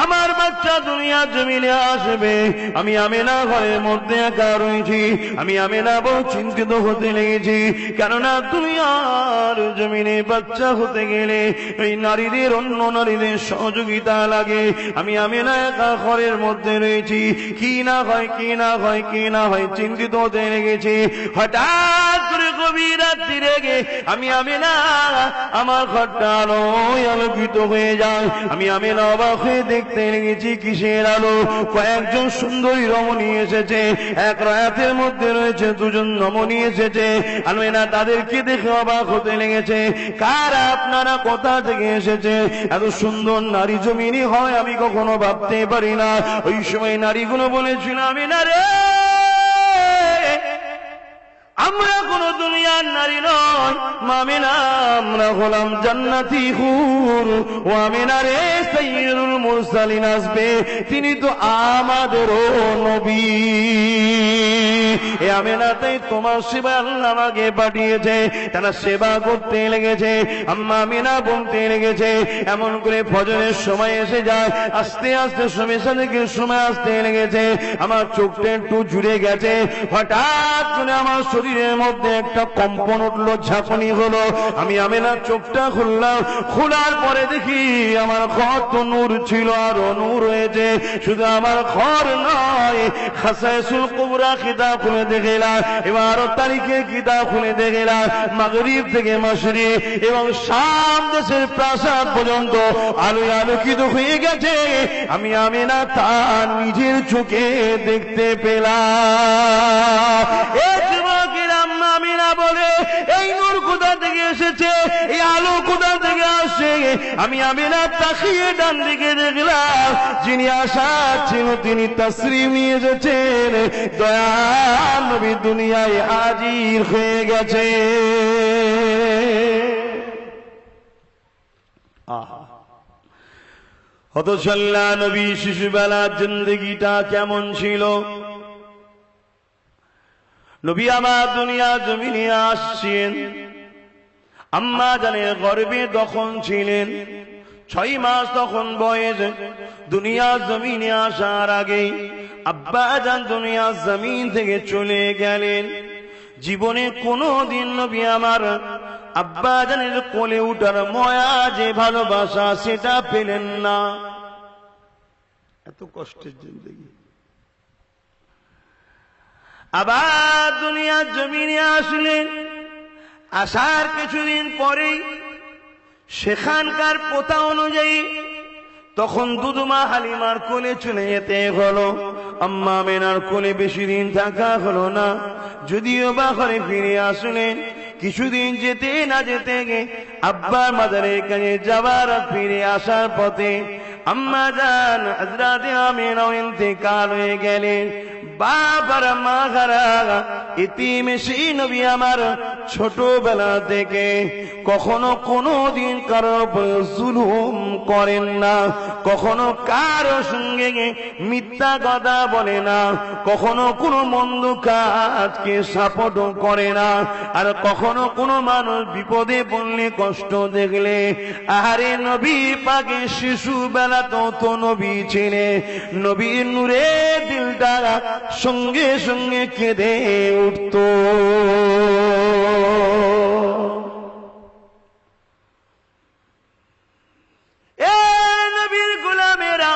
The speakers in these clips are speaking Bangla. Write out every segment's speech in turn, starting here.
আমার বাচ্চা দুনিয়া জমিনে আসবে, আমি আমিনা ঘরের মধ্যে একা রয়েছি, আমি আমিনা বড় চিন্তিত হতে লেগেছি। কেননা দুনিয়ার জমিনে বাচ্চা হতে গেলে এই নারীদের অন্য নারীদের সহযোগিতা লাগে। আমি আমিনা একা ঘরের মধ্যে রয়েছি, কি না হয় কি না হয় কি না হয় চিন্তিত হতে লেগেছি। হঠাৎ করে গভীর রাত্রি রেগে আমি আমিনা আমার ঘরটা আলোয় আলোকিত হয়ে যায়। আমি আমিনা অবাক হয়ে দেখতে লেগেছি কিসের আলো। কয়েকজন সুন্দরী রমণী এসেছে, এক রাতের মধ্যে রয়েছে দুজন রমণী এসেছে। আমিনা তাদেরকে দেখে অবাক হতে লেগেছে, কারা আপনারা, কোথা থেকে এসেছে? এত সুন্দর নারী জমিনি হয় আমি কখনো ভাবতে পারি না। ওই সময় নারীগুলো বলেছিল, আমিনা রে, আমরা কোন দুনিয়ার নারী নয়, আমিনা আমরা হলাম জান্নাতি হুর। ও আমিনা রে, সাইয়্যিদুল মুরসালিন আসবে, তিনি তো আমাদেরও নবী। এ আমিনা, তাই তোমার সেবায় আল্লাহ আমাকে পাঠিয়েছে। তারা সেবা করতে লেগেছে। আম্মা আমিনা বলতে লেগেছে, এমন করে ফজরের সময় এসে যায়, আস্তে আস্তে সময় আসতে লেগেছে। আমার চোখটা একটু জুড়ে গেছে। হঠাৎ করে আমার শরীরের মধ্যে একটা কম্পন উঠলো, ঝাঁকুনি হলো। আমি আমিনা চোখটা খুললাম। খোলার পরে দেখি আমার ঘর তো নূর ছিল, আরো নূর হয়েছে। শুধু আমার ঘর নয়, খাসাইসুল কুবরা কিতাব খুলে দেখলাম, এবার তারিখে কিতাব খুলে দেখলাম, মাগরিব থেকে মাশরিক এবং শাম দেশের প্রাসাদ পর্যন্ত আলোয় আলোকিত হয়ে গেছে। আমি আমিনা তা নিজের চোখে দেখতে পেলাম। আমিনা বলে, এই নূর কোথা থেকে এসেছে, এই আলো কোথা থেকে আসে? আমি আমিনা তাকিয়ে ডান দিকে দেখলাম, যিনি আসার ছিল তিনি তাসরিফ নিয়ে এসেছেন, দয়াল নবী দুনিয়ায় হাজির হয়ে গেছে। অথচ আল্লাহ নবী শিশুবেলার জিন্দেগিটা কেমন ছিল? নবী আমার দুনিয়া জমিনে আসছেন, আম্মা জানের গর্ভে তখন ছিলেন 6 মাস তখন বয়স। দুনিয়া জমিনে আসার আগে আব্বা জান দুনিয়া জমিন থেকে চলে গেলেন। জীবনে কোনদিন নবী আমার আব্বা জানের কোলে উঠার ময়া, যে ভালোবাসা, সেটা পেলেন না। এত কষ্টের জিন্দেগি। আবার দুনিয়ার জমিনে আসলেন। আসার কিছুদিন পরেই সেখানকার প্রথা অনুযায়ী তখন দুধমা হালিমার কোলে চলে যেতে হলো। আম্মা আমিনার কোলে বেশি দিন থাকা হলো না। যদিও বা ঘরে ফিরে আসলেন, কিছুদিন যেতে না যেতে আব্বার মাজারের কাছে যাবার ফিরে আসার পথে আম্মা জান হযরতে আমিনা ইন্তেকাল হয়ে গেলেন। বাবার মা হারা ইতিম সেই নবী আমার ছোটবেলা থেকে কখনো কোনদিন কারোর উপর জুলুম করেন না, কখনো কারো সঙ্গে মিথ্যা কথা বলে না, কখনো কোনো মন্দ কাজকে সাপোর্ট করে না, আর কখনো কোনো মানুষ বিপদে পড়লে, কষ্ট দেখলে আরে নবী পাকে শিশুবেলা তো নবী ছিলেন, নবীর নূরে দিলটা সঙ্গে সঙ্গে কেঁদে উঠত। এ নবীর গোলামেরা,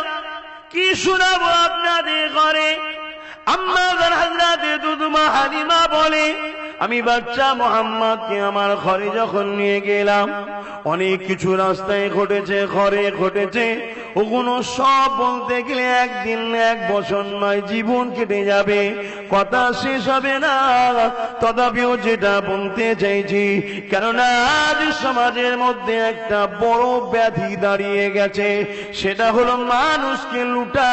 কি শোনাবো আপনাদের ঘরে? আম্মা হযরতে দুধমা হালিমা বলে, আমি বাচ্চা মোহাম্মদকে আমার ঘরে যখন নিয়ে গেলাম, অনেক কিছু রাস্তায় ঘটেছে, ঘরে ঘটেছে, ওগুলো সব বলতে গেলে একদিন এক বছর নয়, জীবন কেটে যাবে, কথা শেষ হবে না। তথাপিও যেটা বলতে চাইছি, কেননা আজ সমাজের মধ্যে একটা বড় ব্যাধি দাঁড়িয়ে গেছে, সেটা হলো মানুষকে লুটা,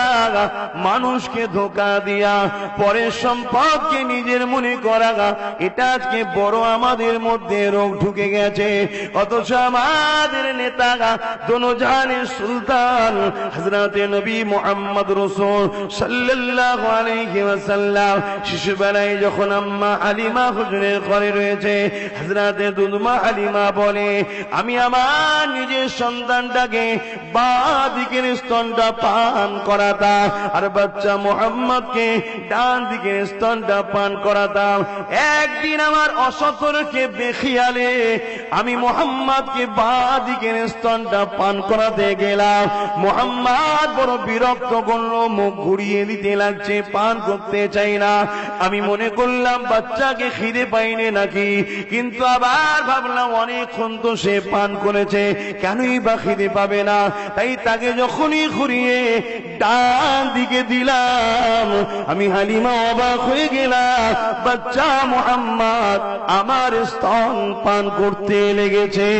মানুষকে ধোঁকা দিয়া, পরের সম্পদকে নিজের মনে করা, এটা আজকে বড় আমাদের মধ্যে রোগ ঢুকে গেছে। অথচ আমাদের নেতা দোনো জাহানের সুলতান সন্তান হযরতে নবী মুহাম্মদ রাসূল সাল্লাল্লাহু আলাইহি ওয়াসাল্লাম শিশুবেলায় যখন আম্মা হালিমা হুজুরের ঘরে রয়েছে, হযরতে দুদমা হালিমা বলে, আমি আমার নিজের সন্তানটাকে বাঁ দিকের স্তনটা পান করাতাম আর বাচ্চা মুহাম্মদকে ডান দিকের স্তনটা পান করাতাম। একদিন আমার অসতর্কে বেখিয়ালে আমি মুহাম্মদকে বাঁ দিকের স্তনটা পান করাতে গেলাম। মুহাম্মদ বড় বিরক্ত করলো, মুখ ঘুরিয়ে দিতে লাগছে, পান করতে চাই না। আমি মনে করলাম বাচ্চাকে খিদে পাইনি নাকি, কিন্তু আবার ভাবলাম অনেকক্ষণ তো সে পান করেছে, কেনই বা খিদে পাবে না। তাই তাকে যখনই ঘুরিয়ে ডান দিকে দিলাম, আমি হালিমা অবাক হয়ে গেলাম, বাচ্চা মুহাম্মদ আমার স্তন পান করতে লেগেছে।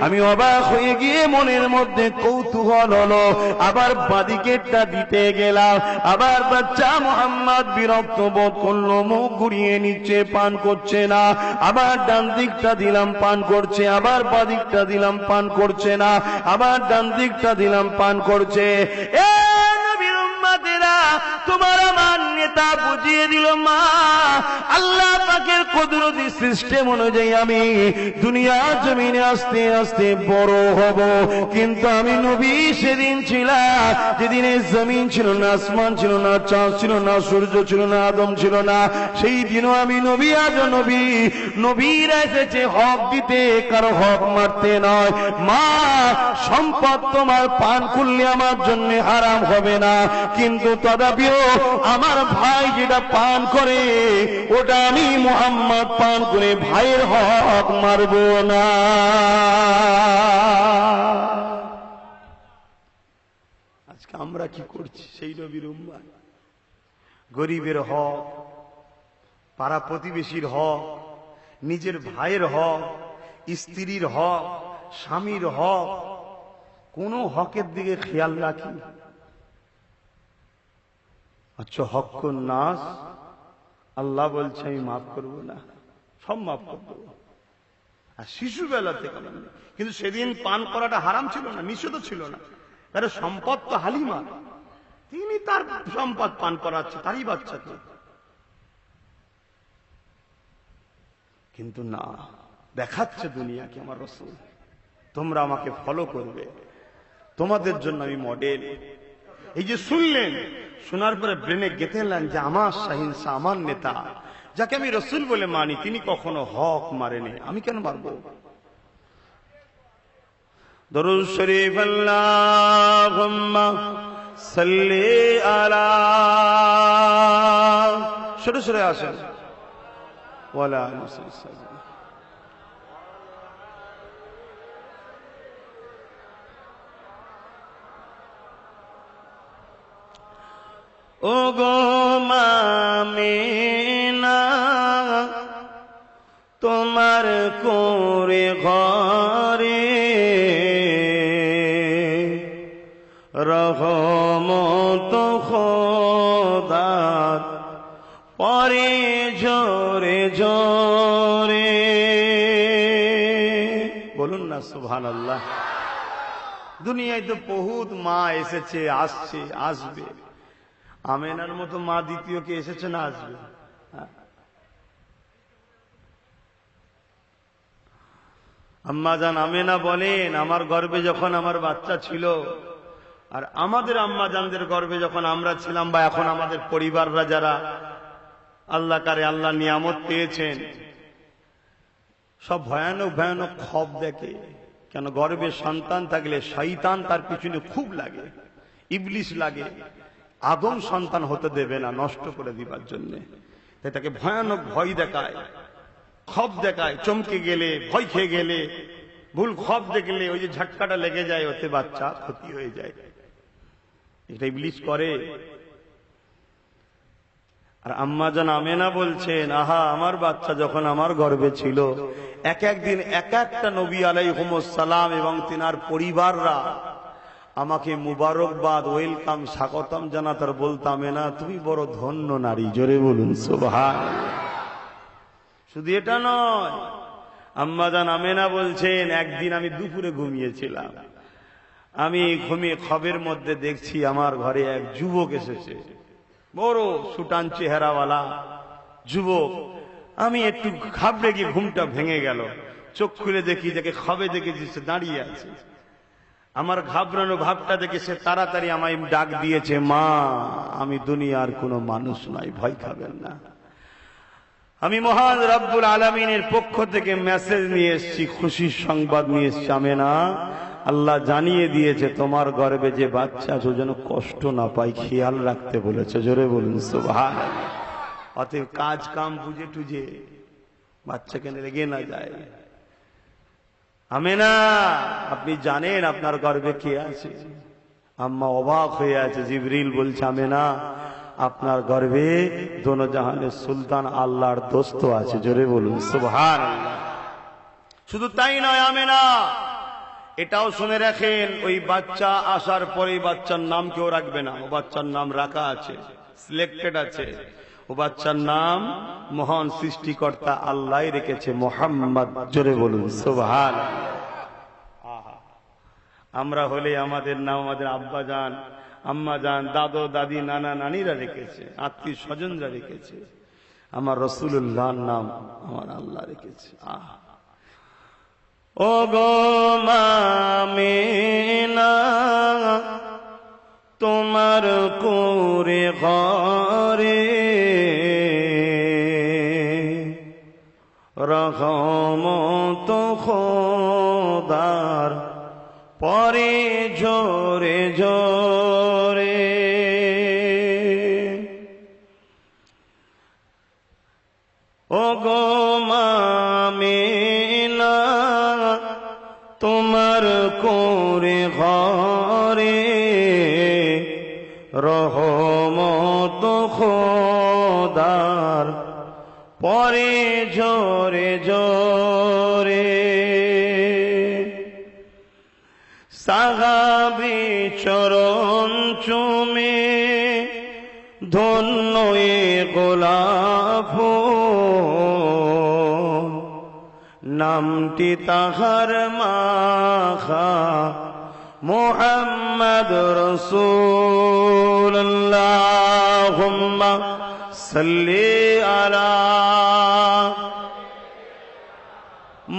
আমি অবাক হয়ে গিয়ে মনের মধ্যে কৌতূহল হলো, আবার বাদিকেরটা দিতে গেলাম, আবার বাচ্চা মুহাম্মদ বিরক্ত বোধ করলো, মুখ ঘুরিয়ে নিচ্ছে, পান করছে না। আবার ডান দিকটা দিলাম, পান করছে, আবার বাদিকটা দিলাম, পান করছে না, আবার ডান দিকটা দিলাম, পান করছে। এ নবীর উম্মতেরা, তোমার আমার নেতা বুঝিয়ে দিল, মা আল্লাহ পাকের কুদরতি সিস্টেম অনুযায়ী আমি দুনিয়া জমিনে আস্তে আস্তে বড় হব, কিন্তু আমি নবী সেদিন ছিলাম যেদিনে জমিন ছিল না, আসমান ছিল না, চাঁদ ছিল না, সূর্য ছিল না, আদম ছিল না। সেই দিনও আমি নবী, আজ নবী। নবীরা এসেছে হক দিতে, কারো হক মারতে নয়। মা সম্পদ তোমার পান করলে আমার জন্য হারাম হবে না, কিন্তু তথাপিও আমার ভাই যেটা পান করে ওটা আমি মুহাম্মদ পান করে ভাইয়ের হক মারব না। আজকে আমরা কি করছি? সেই নবীর উম্মত গরিবের হক, পাড়া প্রতিবেশীর হক, নিজের ভাইয়ের হক, স্ত্রীর হক, স্বামীর হক, কোন হকের দিকে খেয়াল রাখি? আচ্ছা, হক্কুন নাস আল্লাহ বলছে আমি মাফ করব না, সব মাফ করে দেবো। আর শিশুবেলা থেকে, কিন্তু সেদিন পান করাটা হারাম ছিল না, নিষেধ ছিল না। তার সম্পদ তো হালিমা, তিনি তার সম্পদ পান করাচ্ছে, তারই বাচ্চাকে। কিন্তু না, দেখাচ্ছে দুনিয়াকে আমার রাসূল, তোমরা আমাকে ফলো করবে, তোমাদের জন্য আমি মডেল। এই যে শুনলেন, শোনার পরে ব্রেনে গেঁথেলেন যে আমার শাহিনশা, আমার নেতা, যাকে আমি রাসূল বলে মানি, তিনি কখনো হক মারেনি, আমি কেন মারব? দরুদ শরীফ আল্লাহুম্মা সাল্লি আলা, সরে সরে আসেন, ওয়ালা আলিহি। ও গো মামিনা, তোমার কোরে ঘরে রহমত খোদার পরে জোরে জোরে, বলুন না সুবহানাল্লাহ। দুনিয়ায় তো বহুত মা এসেছে, আসছে, আসবে। আমেনার মতো মা দ্বিতীয় কে এসেছে না আসবে? আম্মা জান আমেনা বলেন, আমার গর্ভে যখন আমার বাচ্চা ছিল, আর আমাদের আম্মা জানদের গর্ভে যখন আমরা ছিলাম, বা এখন আমাদের পরিবাররা যারা আল্লাহ কারে আল্লাহ নিয়ামত পেয়েছেন, সব ভয়ানক ভয়ানক খব দেখে। কেন? গর্ভে সন্তান থাকলে শয়তান তার পিছনে খুব লাগে, ইবলিস লাগে, আদম সন্তান হতে দেবে না, নষ্ট করে দিবার জন্য। তাই তাকে ভয়ানক ভয় দেখায়, খব দেখায়, চমকে গেলে, ভয় খেয়ে গেলে, ভুল খব দেখলে ওই যে ঝটকাটা লেগে যায়, ওতে বাচ্চা ক্ষতি হয়ে যায়। এটা ইবলিস করে। আর আম্মা জান আমেনা বলছেন, আহা, আমার বাচ্চা যখন আমার গর্ভে ছিল, এক একদিন এক একটা নবী আলাইহিমুস সালাম এবং তিনার পরিবাররা আমাকে মুবারকবাদ, ওয়েলকাম, স্বাগতম জানাত, আর বলতাম, না তুমি বড় ধন্য নারী। জোরে বলুন সুবহানাল্লাহ। শুধু এটা নয়, আম্মা জান আমেনা বলছেন, একদিন আমি দুপুরে ঘুমিয়েছিলাম, আমি ঘুমিয়ে খবের মধ্যে দেখছি আমার ঘরে এক যুবক এসেছে, বড় সুটান চেহারাওয়ালা যুবক। আমি একটু ঘাবড়ে গিয়ে ঘুমটা ভেঙে গেল। চোখ খুলে দেখি, যাকে খবে দেখেছি সে দাঁড়িয়ে আছে। আমার ঘাবড়ানো ভাবটা দেখে সে তাড়াতাড়ি আমায় ডাক দিয়েছে, মা আমি দুনিয়ার কোনো মানুষ নয়, ভয় খাবেন না। আমি মহান রব্বুল আলামিনের পক্ষ থেকে মেসেজ নিয়ে এসেছি, খুশির সংবাদ নিয়ে এসেছি। আমেনা, আল্লাহ জানিয়ে দিয়েছে তোমার গর্ভে যে বাচ্চা আছে যেন কষ্ট না পায়, খেয়াল রাখতে বলেছে। জোরে বলুন সুবহানাল্লাহ। অতএব কাজ কাম বুঝে টুঝে বাচ্চাকে লেগে না যায়। আমেনা, আপনি জানেন আপনার গর্ভে কে আছে? আম্মা অবাক হয়ে আছে। জিবরিল বলছে, আমেনা আপনার গর্ভে দোনো জাহানের সুলতান আল্লাহর দোস্ত আছে। জোরে বলুন সুবহানাল্লাহ। শুধু তাই নয় আমেনা, এটাও শুনে রাখেন, ওই বাচ্চা আসার পরে বাচ্চার নাম কেউ রাখবে না। ও বাচ্চার নাম রাখা আছে, সিলেক্টেড আছে। ও বাচ্চার নাম মহান সৃষ্টিকর্তা আল্লাহ রেখেছে, মুহাম্মদ। জোরে বলুন সুবহানাল্লাহ। আমরা হলে আমাদের নাম আমাদের আব্বা জান, আম্মা জান, দাদু দাদি, নানা নানিরা রেখেছে, আত্মীয় স্বজনরা রেখেছে। আমার রাসূলুল্লাহর নাম আমার আল্লাহ রেখেছে। ও গো মামিনা, তোমার কোরে ঘরে রহমত খোদার পরে জোরে জোরে। ও গো মামিনা, তোমার কোরে ঘরে রহমত খোদার পরে জোরে জোরে। সাহাবী চরণ চুমে ধন্য এ গোলাপ, নামটি তাহার মাখা মুহাম্মদ রাসূলুল্লাহ। আল্লাহুম্মা সাল্লি আলা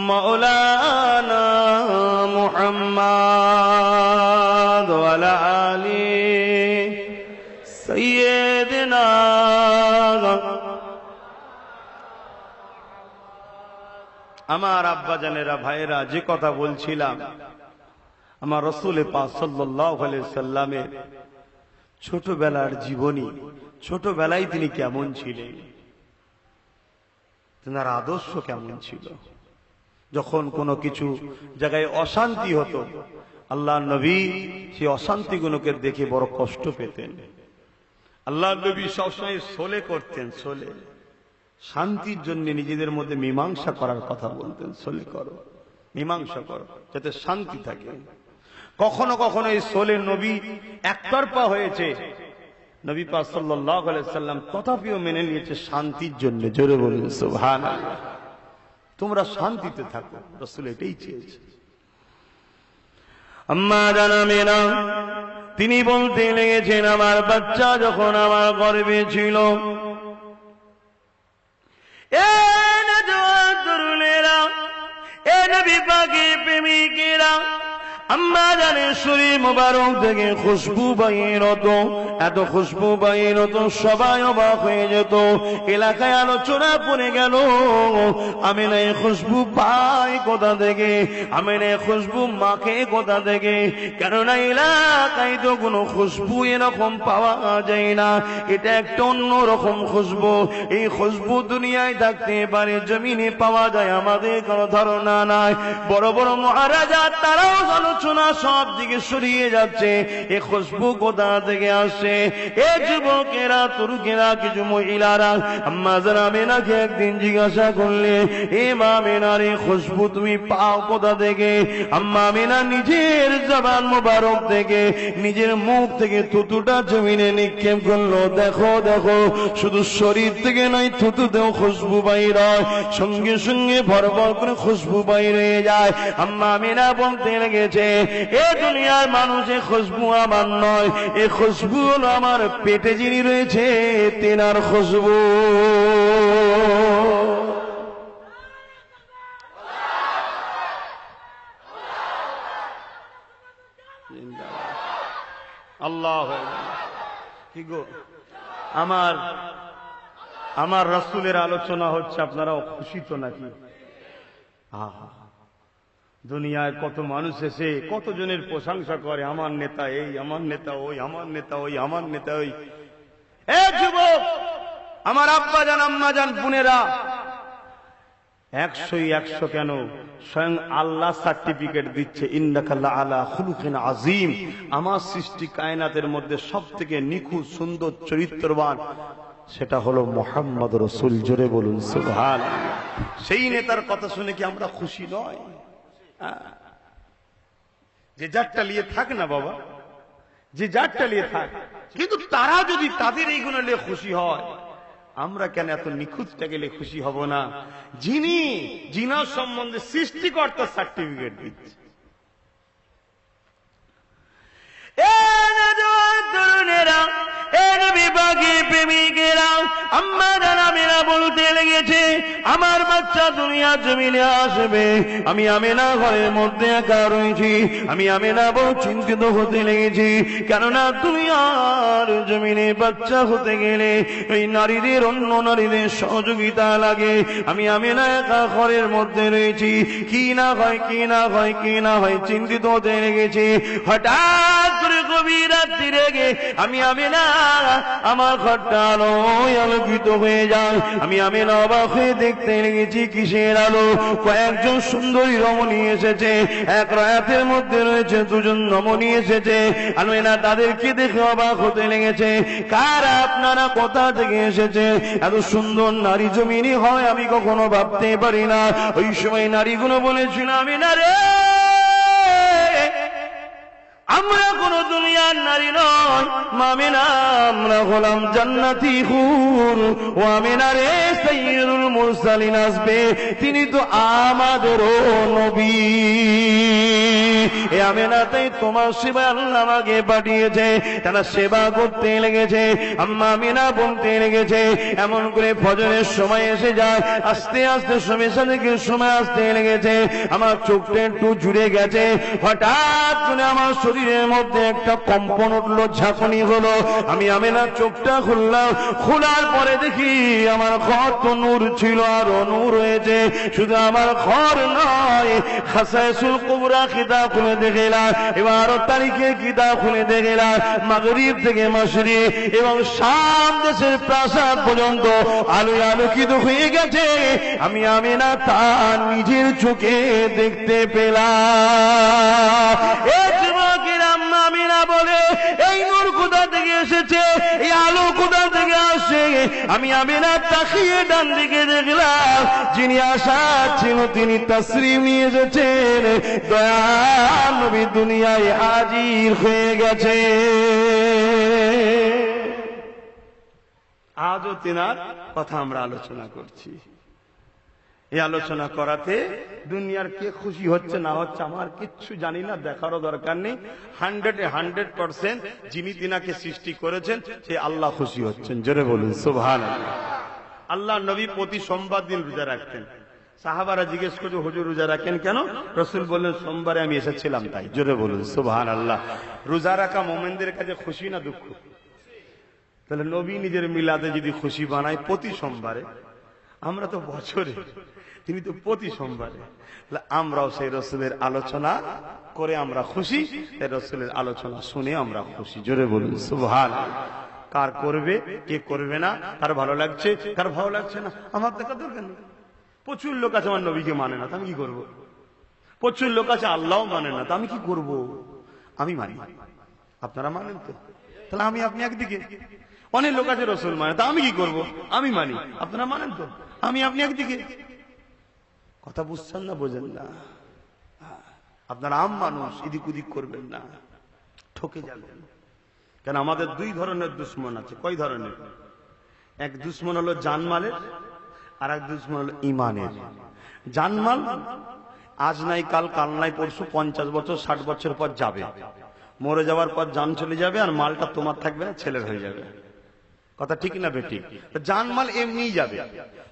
মাওলানা মুহাম্মদ ওয়া আলা আলি সাইয়্যিদিনা। আমার আব্বা জানেরা, ভাইরা, যে কথা বলছিলাম, আমার রাসূল পাক সাল্লাল্লাহু আলাইহি সাল্লামের ছোটবেলার জীবনী, ছোটবেলায় তিনি কেমন ছিলেন, তার আদর্শ কেমন ছিল। যখন কোনো কিছু জায়গায় অশান্তি হতো, আল্লাহ নবী সেই অশান্তিগুলোকে দেখে বড় কষ্ট পেতেন। আল্লাহ নবী সবসময় সোলে করতেন, সোলে, শান্তির জন্য নিজেদের মধ্যে মীমাংসা করার কথা বলতেন। সোলে করো, মীমাংসা করো, যাতে শান্তি থাকে। কখনো কখনো এই সোলে নবী একতরফা হয়েছে, নবী পাক সাল্লাল্লাহু আলাইহি সাল্লাম তথাপিও মেনে নিয়েছে শান্তির জন্য। জোরে বলুন সুবহানাল্লাহ। তোমরা শান্তিতে থাকো, রাসূল এটাই চেয়েছে। আম্মা জানামেনা তিনি বলতে লেগেছেন, আমার বাচ্চা যখন আমার গর্ভে ছিল, এ নওজওয়ান তরুণেরা, এ নবী পাকের প্রেমিকেরা, আম্মা জানের শরীর মোবারক থেকে খুশবু বাইর হতো, এত খুশবু বাইর হতো সবাই অবাক হয়ে যেত। এলাকায় আলোচনা পড়ে গেল, আমিনা এই খুশবু পাই কোথা থেকে, আমিনা এই খুশবু মাকে কোথা থেকে। কেননা এলাকায় তো কোনো খুশবু এরকম পাওয়া যায় না, এটা একটা অন্যরকম খুশবু। এই খুশবু দুনিয়ায় থাকতে পারে, জমিনে পাওয়া যায় আমাদের কোনো ধারণা নাই। বড় বড় মহারাজা তারাও আলোচনা সব দিকে সরিয়ে যাচ্ছে, এ খুশবু কোথা থেকে আসছে। আসছে। এ যুবকেরা, তরুণেরা, কিছু মহিলারা আম্মা জান আমেনাকে একদিন জিজ্ঞাসা করলে, এ মা আমেনা রে, খুশবু তুমি পাও কোথা থেকে? আম্মা আমেনা নিজের জবান মোবারক থেকে, নিজের মুখ থেকে থুতুটা জমিনে নিক্ষেপ করলো। দেখো দেখো, শুধু শরীর থেকে নয়, থুতুতেও খুশবু বাইর হয়, সঙ্গে সঙ্গে ভরভর করে খুশবু বাইর হয়ে যায়। আম্মা আমেনা বলতে লেগেছে, এ দুনিয়ার মানুষের খুশবু আমার নয়, এ খুশবু হলো আমার পেটে যিনি রয়েছে তেনার খুশবু। আল্লাহ কি গো, আমার রাসূলের আলোচনা হচ্ছে, আপনারাও খুশি তো নাকি? দুনিয়ায় কত মানুষ এসে কতজনের প্রশংসা করে, আমার নেতা এই, আমার নেতা ওই, আমার নেতা ওই, আমার নেতা ওই। এ যুবক, আমার আব্বা জান, আম্মা জান, বোনেরা, 100 কেন, স্বয়ং আল্লাহ সার্টিফিকেট দিচ্ছে, ইন্নাকা লাআলা খুলুকিন আযীম। আমার সৃষ্টি কায়নাতের মধ্যে সবথেকে নিখুঁত সুন্দর চরিত্রবান সেটা হলো মুহাম্মদ রাসূল। জোরে বলুন সুবহানাল্লাহ। সেই নেতার কথা শুনে কি আমরা খুশি নয়? যে যারটা নিয়ে থাক না বাবা, যে যারটা নিয়ে থাক, কিন্তু তারা যদি তাদের এইগুলো নিয়ে খুশি হয়, আমরা কেন এত নিখুঁতটা গেলে খুশি হব না? যিনি জিনার সম্বন্ধে সৃষ্টিকর্তা সার্টিফিকেট দিচ্ছে। আম্মা জানা বলতে লেগেছে, আমার বাচ্চা দুনিয়া জমিনে আসবে, আমি আমেনা ঘরের মধ্যে একা রয়েছি। আমি আমেনা বড় চিন্তিত হতে লেগেছি, কেননা দুনিয়ার জমিনে বাচ্চা হতে গেলে এই নারীদের, অন্য নারীদের সহযোগিতা লাগে। আমি আমেনা একা ঘরের মধ্যে রয়েছি, কি না হয়, কি না হয়, কি না হয়, চিন্তিত হতে লেগেছি। হঠাৎ করে গভীর রাত্রি রেগে আমি আমেনা, আমার ঘরটা আলোয় আলোকিত হয়ে যায়। আমি আমেনা অবাক হয়ে দেখতে লেগেছি, কিসের আলো? কয়েকজন সুন্দরী রমণী এসেছে, এক রায়াতের মধ্যে রয়েছে দুজন রমণী এসেছে। আমেনা তাদেরকে দেখে অবাক হতে লেগেছে, কারা আপনারা, কোথা থেকে এসেছে? এত সুন্দর নারী জমিনে হয় আমি কখনো ভাবতে পারি না। ওই সময় নারীগুলো বলেছিল, আমেনা রে, আমরা কোন দুনিয়ার নারী নয়, আমেনা আমরা হলাম জান্নাতি হুর। ও আমেনা রে, সাইয়্যিদুল মুরসালিন আসবে, তিনি তো আমাদেরও নবী। এ আমেনা, তাই তোমার সেবা আল্লাহ আমাকে পাঠিয়েছে। তারা সেবা করতে লেগেছে। আম্মা আমেনা বলতে লেগেছে, এমন করে ফজরের সময় এসে যায়, আস্তে আস্তে সময় আসতে লেগেছে। আমার চোখটা একটু জুড়ে গেছে। হঠাৎ করে আমার শরীরের মধ্যে একটা কম্পন উঠলো, ঝাঁকুনি হলো। আমি আমেনা চোখটা খুললাম, খোলার পরে দেখি আমার ঘর তো নূর ছিল, আরো নূর হয়েছে। শুধু আমার ঘর নয়, খাসাইসুল কুবরা কিতাব খুলে দেখলাম, 12 তারিখে কিতাব খুলে দেখলাম, মাগরিব থেকে মাশরিক এবং শাম দেশের প্রাসাদ পর্যন্ত আলোয় আলোকিত হয়ে গেছে। আমি আমেনা তা নিজের চোখে দেখতে পেলাম। আম্মা আমেনা বলে, এই নূর কোথা থেকে এসেছে, এই আলো কোথা থেকে আসে? আমি আমেনা তাকিয়ে ডান দিকে দেখলাম, যিনি আশা ছিল তিনি তাসরিফ নিয়ে এসেছেন, দয়াল নবী দুনিয়ায় হাজির হয়ে গেছে। আজও তেনার কথা আমরা আলোচনা করছি। এই আলোচনা করাতে দুনিয়ার কে খুশি হচ্ছে না হচ্ছে আমার কিচ্ছু জানি না, দেখারও দরকার নেই। 100% যিনি তিনাকে সৃষ্টি করেছেন সে আল্লাহ খুশি হচ্ছেন। জোরে বলুন সুবহানাল্লাহ। আল্লাহ নবী প্রতি সোমবার দিন রোজা রাখতেন। সাহাবারা জিজ্ঞেস করছে, হুজুর রোজা রাখেন কেন? রাসূল বললেন, সোমবারে আমি এসেছিলাম তাই। জোরে বলুন সুবহানাল্লাহ। রোজা রাখা মুমিনদের কাছে খুশি না দুঃখ? তাহলে নবী নিজের মিলাদে যদি খুশি বানায় প্রতি সোমবারে, আমরা তো বছরে, তিনি তো প্রতি সোমবারে, আমরাও সেই রাসূলের আলোচনা করে আমরা খুশি, সেই রাসূলের আলোচনা শুনে আমরা খুশি। জোরে বলুন সুবহানাল্লাহ। কার করবে, কে করবে না, কার ভালো লাগছে, কার ভালো লাগছে না, আমার দেখা দরকার নেই। প্রচুর লোক আছে আমার নবীকে মানে না, তা আমি কি করব? প্রচুর লোক আছে আল্লাহও মানে না, তা আমি কি করব? আমি মানি, আপনারা মানেন তো? তাহলে আমি আপনি একদিকে। অনেক লোক আছে রসুল মানে, তা আমি কি করব? আমি মানি, আপনারা মানেন তো? আমি আপনি একদিকে। কথা বুঝছেন না? বোঝেন না? আপনারা আম মানুষ, এদিক ওদিক করবেন না, ঠকে যাবেন। কেন আমাদের দুই ধরনের দুশ্মন আছে। কয় ধরনের? এক দুশ্মন হলো জানমালের, আর এক দুশ্মন হলো ইমানের। জানমাল আজ নাই কাল, কাল নাই পরশু, 50 বছর 60 বছর পর যাবে, মরে যাওয়ার পর জান চলে যাবে, আর মালটা তোমার থাকবে না, ছেলের হয়ে যাবে। কথা ঠিক না বেঠিক? জানমাল এমনিই যাবে,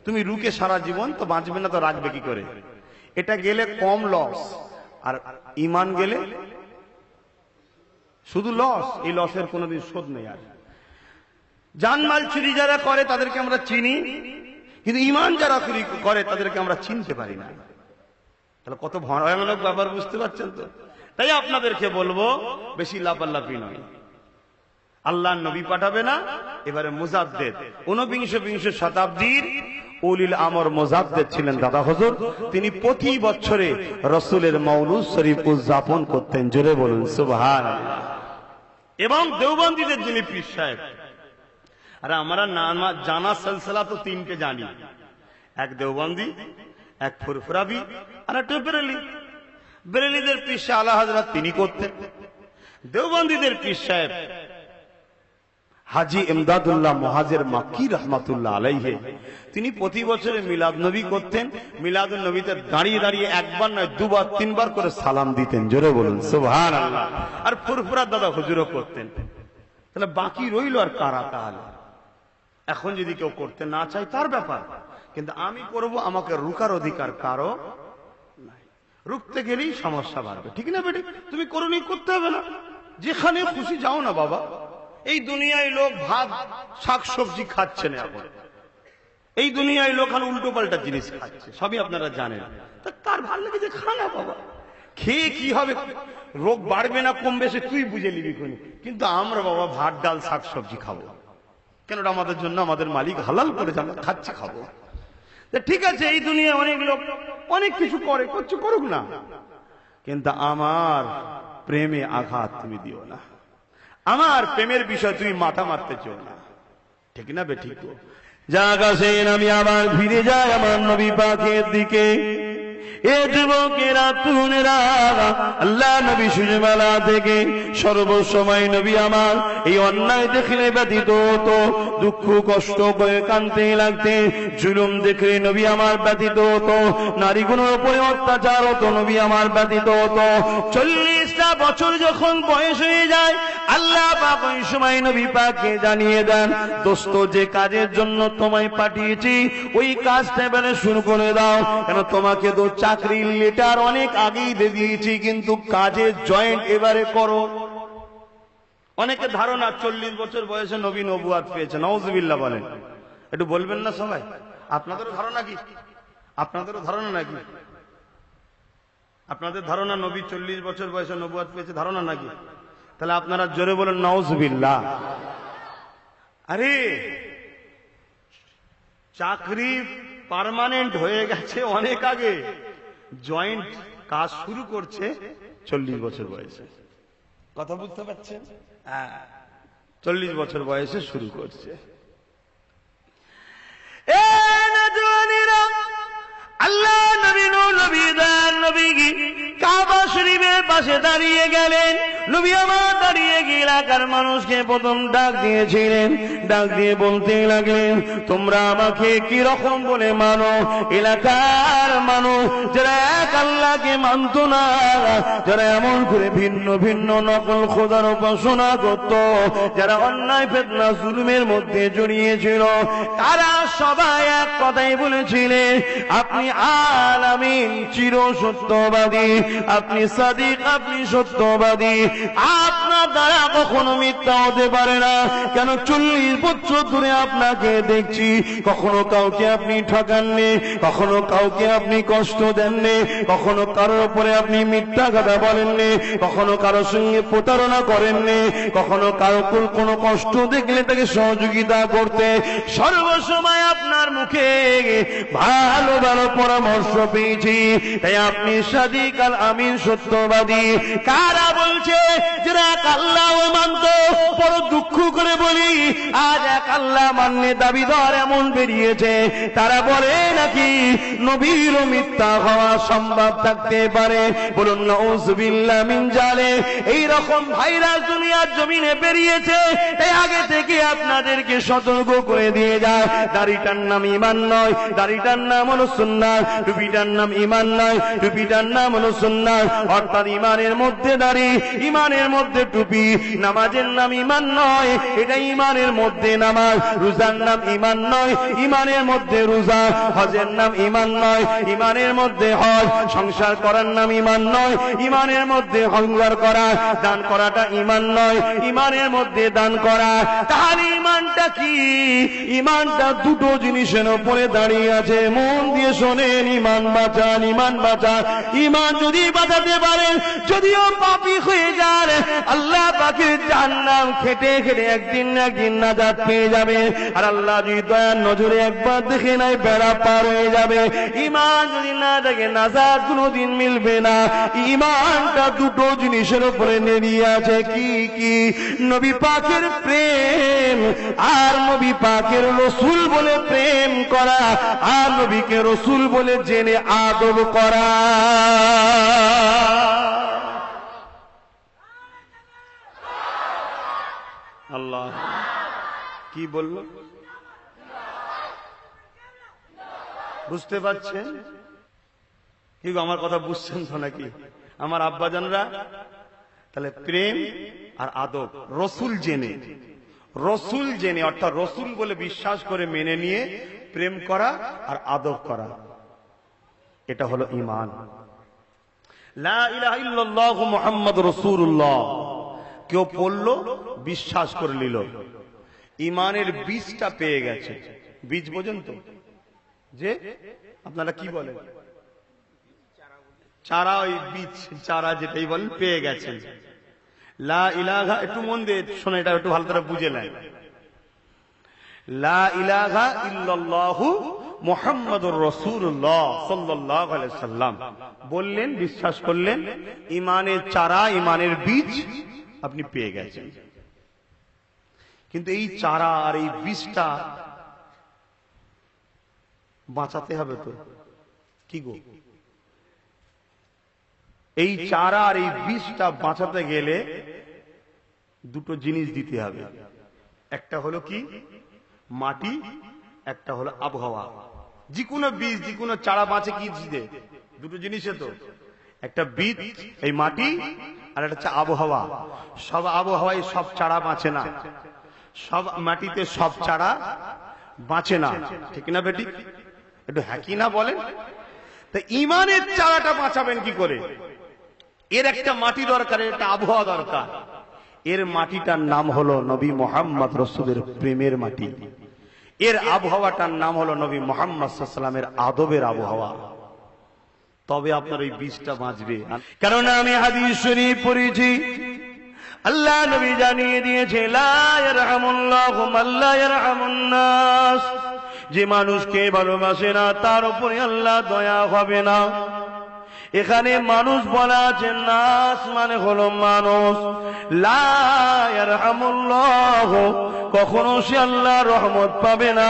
তুমি রুকে সারা জীবন তো বাঁচবে না, তো রাখবে কি করে? এটা গেলে কম লস, আর ইমান গেলে শুধু লস। এই লসের কোনোদিন শোধ নেই। আর জানমাল চুরি যারা করে তাদেরকে আমরা চিনি, কিন্তু ইমান যারা চুরি করে তাদেরকে আমরা চিনতে পারি না। তাহলে কত ভয়ানক ব্যাপার, বুঝতে পারছেন তো? তাই আপনাদেরকে বলবো, বেশি লাপাল্লাপি নয়। আল্লাহ নবী পাঠাবে না, এবারে মুজাদ্দেদ ঊনবিংশ শতাব্দীর উলিল আমর মুজাদ্দেদ ছিলেন দাদা হুজুর। তিনি প্রতি বছরে রসুলের মৌলুদ শরীফ উদযাপন করতেন। জোরে বলুন সুবহানাল্লাহ। এবং দেওবন্দীদের যিনি পীর সাহেব, আর আমরা নামা জানা সিলসিলা তো তিনটে জানি, এক দেওবন্দি, এক ফুরফুরাবি, আর একটা বেরেলি। বেরেলিদের পীর সাহেব আলা হযরত তিনি করতেন। দেওবন্দীদের পীর সাহেব হাজী ইমদাদুল্লাহ মুহাজির মাক্কি রহমাতুল্লাহ আলাইহি, তিনি প্রতি বছরে মিলাদ নবী করতেন। মিলাদুন নবীতে দাঁড়িয়ে দাঁড়িয়ে একবার নয়, দুবার তিনবার করে সালাম দিতেন। জোরে বলুন সুবহানাল্লাহ। আর ফুরফুরা দাদা হুজুরও করতেন। তাহলে বাকি রইল আর কারা? তাহলে এখন যদি কেউ করতে না চায় তার ব্যাপার, কিন্তু আমি করব, আমাকে রুকার অধিকার কারো নাই। রুখতে গেলেই সমস্যা বাড়বে, ঠিক না বেটি? তুমি করুনি, করতে হবে না, যেখানে খুশি যাও না বাবা। এই দুনিয়ায় লোক ভাত শাক সবজি খাচ্ছে না এখন, এই দুনিয়ায় লোক উল্টো পাল্টা জিনিস খাচ্ছে, সবই আপনারা জানেন। তা তার ভালো লাগে যে খানা বাবা, খেয়ে কি হবে? রোগ বাড়বে না কমবে সে তুই বুঝে নিবি কোন। কিন্তু আমরা বাবা ভাত ডাল শাক সবজি খাবো কেন? আমাদের জন্য আমাদের মালিক হালাল করে আমরা খাচ্ছি, খাবো। ঠিক আছে, এই দুনিয়ায় অনেক লোক অনেক কিছু করে, করছে, করুক না, কিন্তু আমার প্রেমে আঘাত তুমি দিও না, আমার প্রেমের বিষয় তুমি মাথা মারতে চাও না, ঠিক না বে? ঠিক। জাগাছেন আমি আবার ফিরে যাই আমার নবী পাকের দিকে। এ যুবকেরা, তরুণেরা, আল্লাহ নবী সূর্যবেলা থেকে সর্বসময় নবী আমার এই অন্যায় দেখলে ব্যতীত হতো, দুঃখ কষ্ট করে কাঁদতে লাগতে, জুলুম দেখলে নবী আমার ব্যতীত হতো, নারীগুলোর উপরে অত্যাচার হতো, নবী আমার ব্যতীত হতো। 40টা বছর যখন বয়স হয়ে যায়, আল্লাহ পাক ওই সময় নবী পাককে জানিয়ে দেন, দোস্ত যে কাজের জন্য তোমায় পাঠিয়েছি ওই কাজটা এবারে শুরু করে দাও। কেন? তোমাকে তো চাকরির লেটার অনেক আগেই দিয়ে দিয়েছি, কিন্তু কাজের জয়েন্ট এবারে করো। অনেকে ধারণা 40 বছর বয়সে নবী নবুয়াত পেয়েছে, নাউজুবিল্লাহ বলেন। একটু বলবেন না সবাই? আপনাদেরও ধারণা কি? আপনাদেরও ধারণা নাকি? আপনাদের ধারণা নবী 40 বছর বয়সে নবুয়াত পেয়েছে, ধারণা নাকি? তাহলে আপনারা জোরে বলেন নাউজুবিল্লাহ। আরে চাকরি পার্মানেন্ট হয়ে গেছে অনেক আগে, জয়েন্ট কাজ শুরু করছে 40 বছর বয়সে। কথা বুঝতে পারছেন? 40 বছর বয়সে শুরু করছে। আল্লাহ নবী নবী কাবা শরীফের পাশে দাঁড়িয়ে গেলেন। নবী আমার দাঁড়িয়ে গিয়ে এলাকার মানুষকে প্রথম ডাক দিয়েছিলেন, ডাক দিয়ে বলতে লাগলেন, তোমরা আমাকে কি রকম বলে মানো? এলাকার মানুষ যারা এক আল্লাহকে মানত না, যারা এমন করে ভিন্ন ভিন্ন নকল খোদার উপাসনা করত, যারা অন্যায় ফিতনা জুলুমের মধ্যে জড়িয়েছিল, তারা সবাই এক কথাই বলেছিলেন, আপনি আলামিন, চির সত্যবাদী, আপনি সাদিক, আপনি সত্যবাদী, আপনার দ্বারা কখনো মিথ্যা হতে পারে না। কেন? 40 বছর ধরে আপনাকে দেখছি, কখনো কাউকে আপনি ঠকাননি, কখনো কাউকে আপনি কষ্ট দেননি, কখনো কারোর উপরে আপনি মিথ্যা কথা বলেননি, কখনো কারোর সঙ্গে প্রতারণা করেননি, কখনো কারো কোনো কষ্ট দেখলে তাকে সহযোগিতা করতে সর্বসময় আপনার মুখে ভালো ভালো পরামর্শ পেয়েছি, তাই আপনি সাদিক আল আমিন, সত্যবাদী। কারা বলছে যারা এক আল্লাহ মানত, বড় দুঃখ করে বলি আজ এক আল্লাহ মান্য দাবিদার এমন বেরিয়েছে, তারা বলে নাকি নবীর মিথ্যা হওয়া সম্ভব থাকতে পারে। বলুন নাউযুবিল্লাহ মিন জালিক। এই রকম ভাইরাস দুনিয়ার জমিনে বেরিয়েছে, তাই আগে থেকে আপনাদেরকে সতর্ক করে দিয়ে যায়, দাড়িটার নাম ঈমান নয়, দাড়িটার নাম হলো সুন্নাত, টুপিটার নাম ঈমান নয়, টুপিটার নাম হলো সুন্নাত। অর্থাৎ ঈমানের মধ্যে দাড়ি, ঈমানের মধ্যে টুপি, নামাজের নাম ঈমান নয়, এটা ঈমানের মধ্যে নামাজ। রোজার নাম ঈমান নয়, ঈমানের মধ্যে রোজা। হজের নাম ঈমান নয়, ঈমানের মধ্যে হজ। সংসার করার নাম ঈমান নয়, ঈমানের মধ্যে সংসার করা। দান করাটা ঈমান নয়, ঈমানের মধ্যে দান করা। তাহলে ঈমানটা কি? ঈমানটা দুটো জিনিসের উপরে দাঁড়িয়ে আছে। মন দিয়ে শোনেন, ঈমান বাঁচান, ঈমান বাঁচান। ঈমান যদি বাঁচাতে পারেন, যদিও পাপী হয়ে যান, আল্লাহ পাকের জাহান্নাম খেটে খেটে একদিন না একদিন নাজাত পেয়ে যাবে। আর আল্লাহ যদি দয়ার নজরে একবার দেখে নাই, বেড়া পার হয়ে যাবে। ঈমান যদি না থাকে, নাজাত কোনোদিন মিলবে না। ঈমানটা দুটো জিনিসের উপরে দাঁড়িয়ে আছে। কি কি? নবী পাকের প্রেম, আর নবী পাকের রসুল বলে প্রেম করা, আর নবীকে রসুল বলে জেনে আদব করা। আল্লাহ কি বলল বুঝতে পারছেন? কি আমার কথা বুঝছেন তো নাকি আমার আব্বাজানরা? তাহলে প্রেম আর আদব, রসুল জেনে, রসুল জেনে অর্থাৎ রসুল বলে বিশ্বাস করে মেনে নিয়ে প্রেম করা আর আদব করা, এটা হলো ঈমান। লা ইলাহা ইল্লাল্লাহ মুহাম্মাদুর রাসূলুল্লাহ কেউ পড়ল, বিশ্বাস করে নিল, ঈমানের বীজটা পেয়ে গেছে। বীজ বোঝেন তো? যে আপনারা কি বলেন? চারা, ওই বীজ চারা যেটাই বলেন, পেয়ে গেছেন। লা ইলাহা, একটু মন দিয়ে শোনে, এটা একটু ভালো করে বুঝে নেন। লা ইলাহা ইল্লাল্লাহু মুহাম্মাদুর রাসূলুল্লাহ সাল্লাল্লাহু আলাইহি সাল্লাম বললেন, বিশ্বাস করলেন, ঈমানের চারা, ঈমানের বীজ আপনি পেয়ে গেছেন। কিন্তু এই চারা আর এই বীজটা বাঁচাতে হবে তো, কি গো? এই চারা আর এই বীজটা বাঁচাতে গেলে দুটো জিনিস দিতে হবে। একটা হলো কি? মাটি, একটা হলো আবহাওয়া। যে কোনো বীজ, যে কোনো চারা বাঁচে কি দিয়ে? দুটো জিনিসে তো। একটা বীজ, এই মাটি, আর একটা হচ্ছে আবহাওয়া। সব আবহাওয়ায় সব চারা বাঁচে না, সব মাটিতে সব চারা বাঁচে না, ঠিক না বেটি? একটু হ্যাঁ কি না বলেন? তা ঈমানের চারাটা বাঁচাবেন কি করে? এর একটা মাটি দরকার, একটা আবহাওয়া দরকার। এর মাটিটার নাম হলো নবী মুহাম্মদ রাসূলের প্রেমের মাটি। এর আবহাওয়াটার নাম হলো নবী মুহাম্মদ সাল্লাল্লাহু আলাইহি ওয়াসাল্লামের আদবের আবহাওয়া। তবে আপনার ওই বীজটা বাঁচবে। কারণ আমি হাদিস শরীফ পড়েছি, আল্লাহ নবী জানিয়ে দিয়েছে, লা ইয়ারহামুল্লাহু মান লা ইয়ারহামুন নাস। যে মানুষকে ভালোবাসে না, তার উপরে আল্লাহ দয়া হবে না। এখানে মানুষ বলা আছে, নাস মানে হলো মানুষ। লা ইয়ারহামুল্লাহু, কখনো সে আল্লাহর রহমত পাবে না।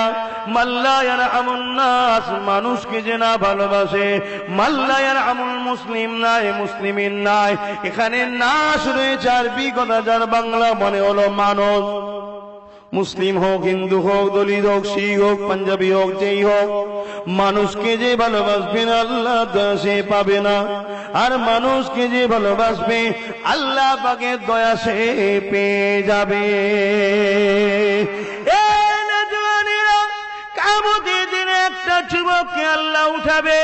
মান লা ইয়ারহামুন নাস, মানুষকে যে না ভালোবাসে। মান লা ইয়ারহামুল মুসলিম নাই, মুসলিমিন নাই। এখানে নাস রয়েছে আরবি কথা, যার বাংলা মানে হলো মানুষ। মুসলিম হোক, হিন্দু হোক, দলিত হোক, শিখ হোক, পাঞ্জাবি হোক, যেই হোক, মানুষকে যে ভালোবাসবে না, আল্লাহ দয়া সে পাবে না। আর মানুষকে যে ভালোবাসবে, আল্লাহ পাকের দয়া সে পেয়ে যাবে। কিয়ামতের দিনে একটা যুবককে আল্লাহ উঠাবে,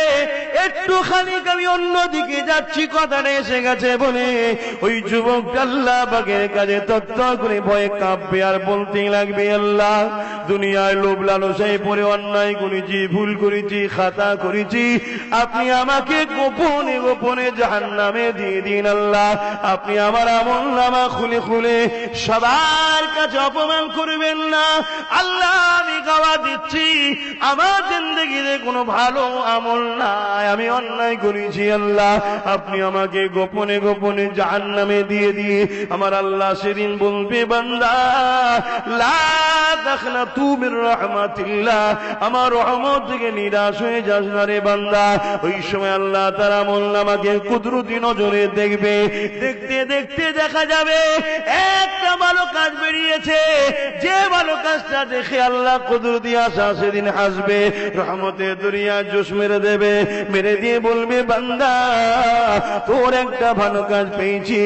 একটুখানি আমি অন্যদিকে যাচ্ছি, কথাটা এসে গেছে বলে ওই যুবকটা আল্লাহ পাকের কাছে তত্ত্ব করে ভয়ে কাঁপবে আর বলতে লাগবে, আল্লাহ দুনিয়ায় লোভ লালসায় পড়ে অন্যায় করেছি, ভুল করেছি, খাতা করেছি, আপনি আমাকে গোপনে গোপনে জাহান্নামে দিয়ে দিন আল্লাহ, আপনি আমার আমলনামা খুলে খুলে সবার কাছে অপমান করবেন না আল্লাহ, আমি গাওয়া দিচ্ছি আমার জিন্দেগিতে কোনো ভালো আমল নাই, আমি অন্যায় করেছি আল্লাহ, আপনি আমাকে গোপনে গোপনে জাহান্নামে দিয়ে দিয়ে আমার আল্লাহ সেদিন বলবে, বান্দা লা তাখনাতু মির রাহমাতিল্লাহ, আমার রহমত থেকে নিরাশ হয়ে যাস না রে বান্দা। ওই সময় আল্লাহ তার আমলনামাকে কুদরতি নজরে দেখবে, দেখতে দেখতে দেখা যাবে একটা ভালো কাজ বেরিয়েছে, যে ভালো কাজটা দেখে আল্লাহ কুদরতি আশা সেদিন হাসবে, রহমতের দরিয়া জোশ মেরে দেবে, মেরে দিয়ে বলবে, বান্দা তোর একটা ভালো কাজ পেয়েছি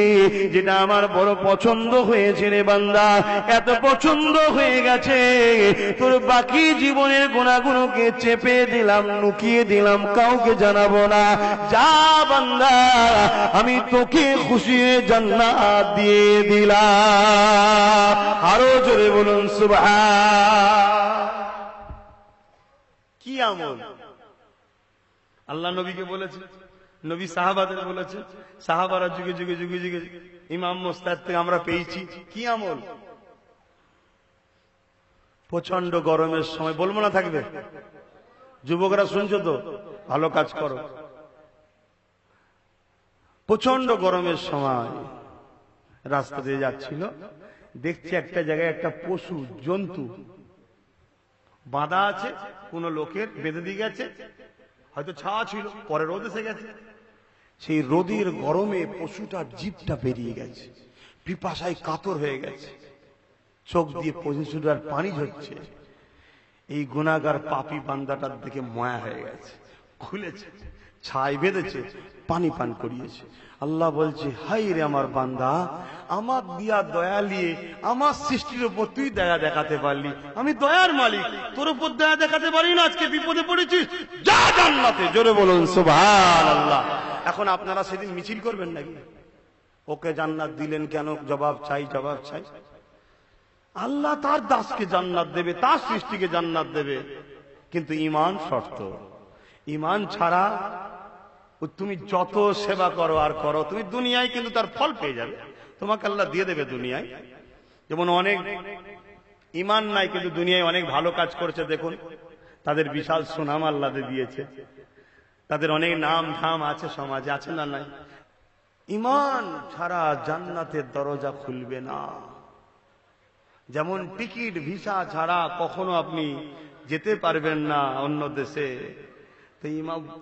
যেটা আমার বড় পছন্দ হয়েছে রে বান্দা, এত পছন্দ হয়ে গেছে তোর বাকি জীবনের গুনাহগুলোকে চেপে দিলাম, লুকিয়ে দিলাম, কাউকে জানাবো না, যা বান্দা আমি তোকে খুশি জান্নাত দিয়ে দিলাম। আরো জোরে বলুন সুবহান। কি আমল আল্লাহ নবীকে বলেছে, নবী সাহাবাদের বলেছে, সাহাবারা যুগে যুগে যুগে যুগে ইমাম মুস্তাদ থেকে আমরা পেয়েছি। কি আমল? প্রচন্ড গরমের সময়, বলবো না থাকবে, যুবকরা শুনছো তো, ভালো কাজ করো। প্রচন্ড গরমের সময় রাস্তা দিয়ে যাচ্ছিল, দেখছি একটা জায়গায় একটা পশু জন্তু বাঁধা আছে, কোন লোকের বেঁধে দিয়ে গেছে, হয়তো ছায়া ছিল, পরে রোদ এসে গেছে, সেই রোদের গরমে পশুটার জিভটা বেরিয়ে গেছে, পিপাসায় কাতর হয়ে গেছে, চোখ দিয়ে পশুটার পানি ঝরছে, এই গুনাহগার পাপী বান্দাটার দিকে মায়া হয়ে গেছে, খুলেছে, ছাই বেঁধেছে, পানি পান করিয়েছে। আল্লাহ বলছে, হাই রে আমার বান্দা, আমার দিয়া দয়া নিয়ে আমার সৃষ্টির উপর তুই দয়া দেখাতে পারলি, আমি দয়ার মালিক, তোর উপর দয়া দেখাতে পারি না, আজকে বিপদে পড়েছিস, যা জান্নাতে। জোরে বলুন সুবহানাল্লাহ। এখন আপনারা সেদিন মিছিল করবেন নাকি? ওকে জান্নাত দিলেন কেন? জবাব চাই, জবাব চাই। আল্লাহ তার দাসকে জান্নাত দেবে, তার সৃষ্টিকে জান্নাত দেবে, কিন্তু ঈমান শর্ত। ঈমান ছাড়া তুমি যত সেবা করো আর করো, তুমি দুনিয়ায় কিন্তু তার ফল পেয়ে যাবে, তোমাকে আল্লাহ দিয়ে দেবে দুনিয়ায়। যেমন অনেক ঈমান নাই কিন্তু দুনিয়ায় অনেক ভালো কাজ করেছে, দেখুন তাদের বিশাল সুনাম আল্লাহ দিয়েছে, তাদের অনেক নাম ধাম আছে সমাজে, আছে না নাই? ঈমান ছাড়া জান্নাতের দরজা খুলবে না। যেমন টিকিট ভিসা ছাড়া কখনো আপনি যেতে পারবেন না অন্য দেশে, তো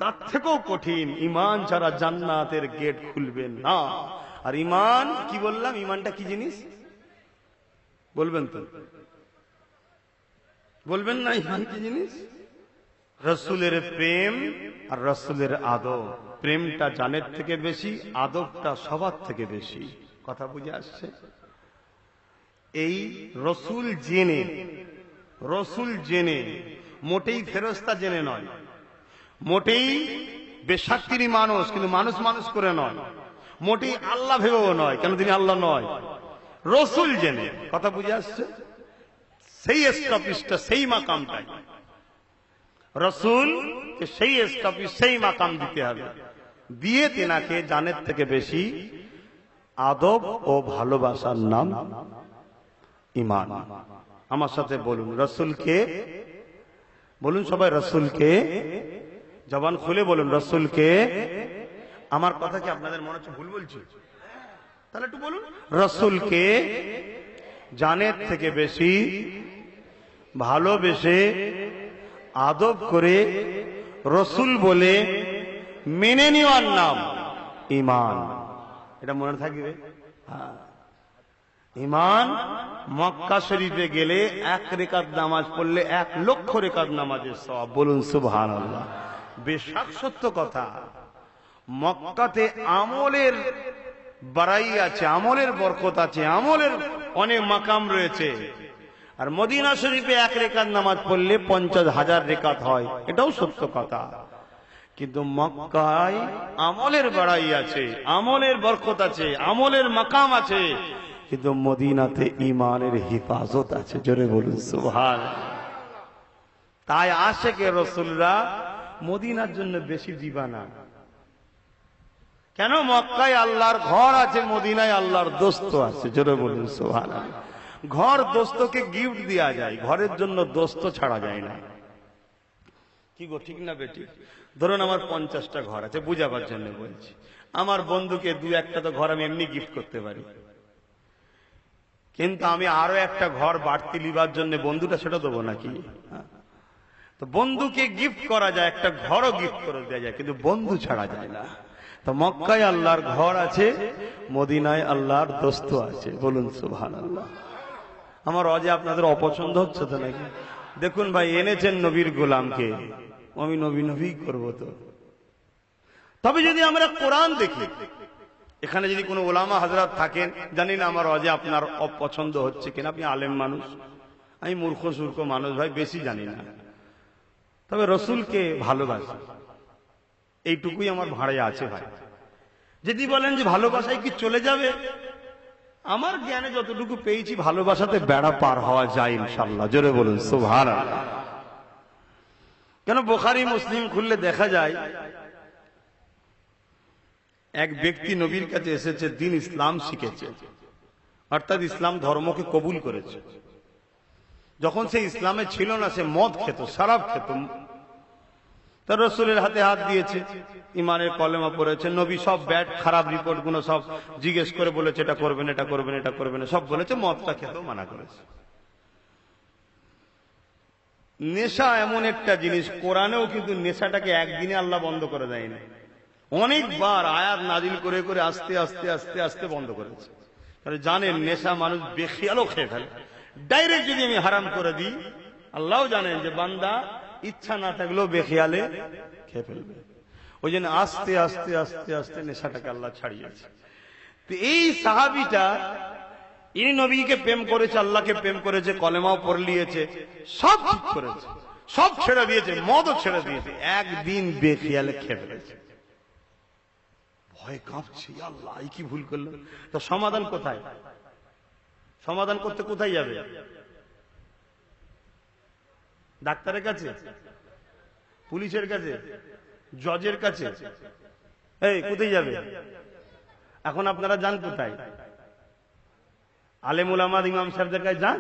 তার থেকেও কঠিন, ঈমান ছাড়া জান্নাতের গেট খুলবে না। আর ঈমান কি বললাম? ঈমানটা কি জিনিস বলবেন তো? বলবেন না ঈমান কি জিনিস? রসুলের প্রেম আর রসুলের আদব। প্রেমটা জানের থেকে বেশি, আদবটা সবার থেকে বেশি। কথা বুঝে আসছে? এই রসুল জেনে মোটেই ফেরেশতা জেনে নয়, মোটেই বেশাত্তিরি মানুষ, কিন্তু মানুষ মানুষ করে নয়, মোটেই আল্লাহ ভেবেও নয়, কেন তিনি আল্লাহ নয়, রসুল জেনে। কথা বুঝে আসছে? সেই স্টপিসটা, সেই মাকামটাই রসুল, সেই স্টপিস, সেই মাকাম দিতে হবে, দিয়ে তিনাকে জানের থেকে বেশি আদব ও ভালোবাসার নাম ঈমান। আমার সাথে বলুন রসুলকে, বলুন সবাই রসুলকে, জবান খুলে বলুন রসুলকে। আমার কথা কি আপনাদের মনে হচ্ছে ভুল বলছি? তাহলে একটু বলুন, রসুলকে জানের থেকে বেশি ভালোবেসে আদব করে রসুল বলে মেনে নেওয়ার নাম ঈমান। এটা মনে থাকবে। ঈমান মক্কা শরীফে গেলে 1 রেকাত নামাজ পড়লে 1 লক্ষ রেকাত নামাজের সওয়াব। বলুন সুবহানাল্লাহ। বেশক সত্য কথা, মক্কাতে আমলের বাড়াই আছে, আমলের বরকত আছে, আমলের অনেক মাকাম রয়েছে। আর মদিনা শরীফে 1 রেকাত নামাজ পড়লে 50,000 রেকাত হয়, এটাও সত্য কথা। কিন্তু মক্কায় আমলের বাড়াই আছে, আমলের বরকত আছে, আমলের মাকাম আছে, কিন্তু মদিনাতে ঈমানের হিফাজত আছে। জোরে বলুন সুবহানাল্লাহ। তাই আশিকে রাসূলরা মদিনার জন্য বেশি দিবানা। কেন? মক্কায় আল্লাহর ঘর আছে, মদিনায় আল্লাহর দোস্ত আছে। জোরে বলুন সুবহানাল্লাহ। ঘর দোস্তকে গিফট দেওয়া যায়, ঘরের জন্য দোস্ত ছাড়া যায় না। কি গো, ঠিক না বেটি? ধরুন আমার 50টা ঘর আছে, বুঝাবার জন্য বলছি। আমার বন্ধুকে 2-1টা তো ঘর আমি এমনি গিফট করতে পারি, কিন্তু আমি আরো একটা ঘর বাড়তি লিবার জন্য বন্ধুটা সেটা দেবো নাকি? তো বন্ধুকে গিফট করা যায়, একটা ঘরও গিফট করে দেওয়া যায়, কিন্তু বন্ধু ছাড়া যায় না। তো মক্কায় আল্লাহর ঘর আছে, মদিনায় আল্লাহর দোস্ত আছে। বলুন সুবহানাল্লাহ। আমার অজে আপনাদের অপছন্দ হচ্ছে তো নাকি? দেখুন ভাই, এনেছেন নবীর গোলামকে, আমি নবী নবী করবো তো। তবে যদি আমরা কোরআন দেখি, এখানে যদি কোনো ওলামা হযরত থাকেন, জানি না আমার অজে আপনার অপছন্দ হচ্ছে কিনা, আপনি আলেম মানুষ, আমি মূর্খ সূর্খ মানুষ ভাই, বেশি জানি না। তবে রসুলকে ভালোবাসি, এইটুকুই আমার ভাড়ায় আছে ভাই। যদি বলেন যে ভালোবাসায় কি চলে যাবে, আমার জ্ঞানে যতটুকু পেয়েছি ভালোবাসাতে বেড়া পার হওয়া যায় ইনশাআল্লাহ। জোরে বলুন সুবহানাল্লাহ। কেন? বুখারী মুসলিম খুললে দেখা যায় এক ব্যক্তি নবীর কাছে এসেছে, দিন ইসলাম শিখেছে, অর্থাৎ ইসলাম ধর্মকে কবুল করেছে। যখন সে ইসলামে ছিল না, সে মদ খেত, শরাব খেত। তার রাসূলের হাতে হাত দিয়েছে, ইমানের কলেমা পড়েছে। নবী সব ব্যাড খারাপ রিপোর্ট গুলো সব জিজ্ঞেস করে বলেছে, এটা করবেন, এটা করবেন, এটা করবেন, সব বলেছে। মদটা খেতেও মানা করেছে। নেশা এমন একটা জিনিস, কোরআনেও কিন্তু নেশাটাকে একদিনে আল্লাহ বন্ধ করে দেয়নি, অনেকবার আয়াত নাজিল করে করে আস্তে আস্তে আস্তে আস্তে বন্ধ করেছে। কারণ জানেন নেশা মানুষ বেখিয়ালও খেয়ে ফেলে। ডাইরেক্ট যদি আমি হারাম করে দিই, আল্লাহও জানেন যে বান্দা ইচ্ছা না থাকলেও বেখিয়ালে খেয়ে ফেলবে। ওই জন্য আস্তে আস্তে আস্তে আস্তে নেশাটাকে আল্লাহ ছাড়িয়েছে। তো এই সাহাবীটা, ইনি নবীকে প্রেম করেছে, আল্লাহকে প্রেম করেছে, কলেমাও পড়ে নিয়েছে, সব ঠিক করেছে, সব ছেড়ে দিয়েছে, মদও ছেড়ে দিয়েছে। একদিন বেখিয়ালে খেয়ে ফেলেছে। ভয় কাঁপছে, আল্লাহ এই কি ভুল করলো। তো সমাধান কোথায়? সমাধান করতে কোথায় যাবে? ডাক্তারের কাছে, পুলিশের কাছে, জজের কাছে? এই কোথায় যাবে? এখন আপনারা যান কোথায়? আলেম উলামা ইমাম সাহেবদের কাছে যান।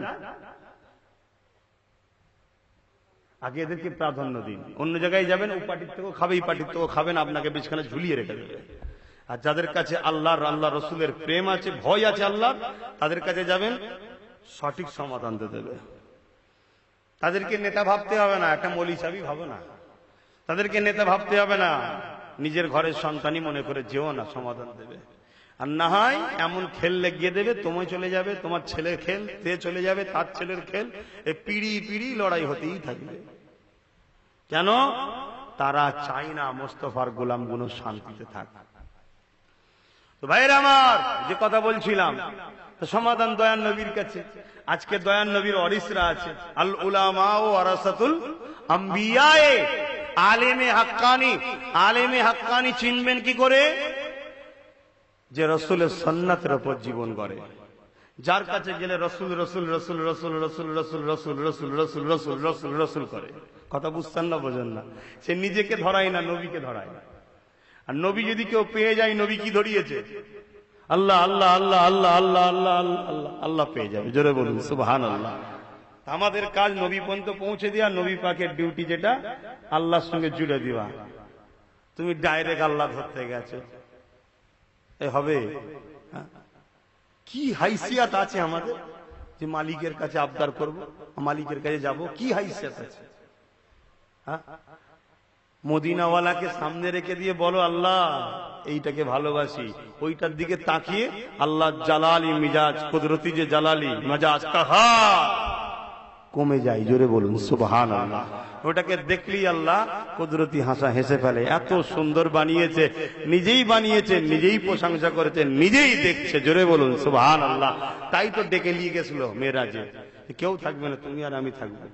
আগে এদেরকে প্রাধান্য দিন। অন্য জায়গায় যাবেন, ও পার্টির থেকেও খাবে, এই পার্টির থেকেও খাবেন, আপনাকে বিছখানে ঝুলিয়ে রেখে দেবে। আর যাদের কাছে আল্লাহর, আল্লাহ রসুলের প্রেম আছে, ভয় আছে আল্লাহ, তাদের কাছে যাবেন, সঠিক সমাধান দিয়ে দেবে। তাদেরকে নেতা ভাবতে হবে না, একটা মৌলী সাহেবই ভাবো না। তাদেরকে নেতা ভাবতে হবে না, নিজের ঘরের সন্তানই মনে করে যেও না, সমাধান দেবে। আর না হয় এমন খেল লেগিয়ে দেবে, তোমায় চলে যাবে, তোমার ছেলের খেল, তে চলে যাবে তার ছেলের খেল, এই পিড়ি পিড়ি লড়াই হতেই থাকবে। কেন? তারা চায় না মোস্তফার গোলামগুলো শান্তিতে থাক। তো ভাইরা আমার, যে কথা বলছিলাম, সমাধান দয়ান নবীর কাছে। আজকে দয়ান নবীর ওয়ারিসরা আছে, আল উলামা ও ওয়ারাসাতুল আম্বিয়া। আলেমে হাক্কানি, আলেমে হাক্কানি চিনবেন কি করে? যে রসুলের সুন্নাতের উপর জীবন গড়ে, যার কাছে গেলে রসুল রসুল রসুল রসুল রসুল রসুল রসুল রসুল রসুল রসুল রসুল রসুল করে। কথা বুঝছেন না? বোঝেন না? সে নিজেকে ধরায় না, নবীকে ধরায়। আর নবী যদি কেউ পেয়ে যায়, নবী কি ধরিয়েছে? আল্লাহ আল্লাহ আল্লাহ আল্লাহ আল্লাহ আল্লাহ আল্লাহ আল্লাহ পেয়ে যাবে। জোরে বলুন সুবহানাল্লাহ। আমাদের কাজ নবী পর্যন্ত পৌঁছে দেওয়া, নবী পাকের ডিউটি যেটা আল্লাহর সঙ্গে জুড়ে দেওয়া। তুমি ডাইরেক্ট আল্লাহ ধরতে গেছো, এ হবে? কি হাইসিয়াত আছে আমাদের যে মালিকের কাছে আবদার করব, মালিকের কাছে যাব? কি হাইসিয়াত আছে? মদিনাওয়ালাকে সামনে রেখে দিয়ে বলো আল্লাহ এইটাকে ভালোবাসি, ওইটার দিকে তাকিয়ে আল্লাহ জালালি মিজাজ, কুদরতি যে জালালি মিজাজ কাহা কমে যায়। জোরে বলুন সুবহানাল্লাহ। ওটাকে দেখলেই আল্লাহ কুদরতি হাসা হেসে ফেলে। এত সুন্দর বানিয়েছে, নিজেই বানিয়েছে, নিজেই প্রশংসা করেছে, নিজেই দেখছে। জোরে বলুন সুবহানাল্লাহ। তাই তো ডেকে নিয়ে গেছিল মেরাজে, কেউ থাকবে না, তুমি আর আমি থাকবো।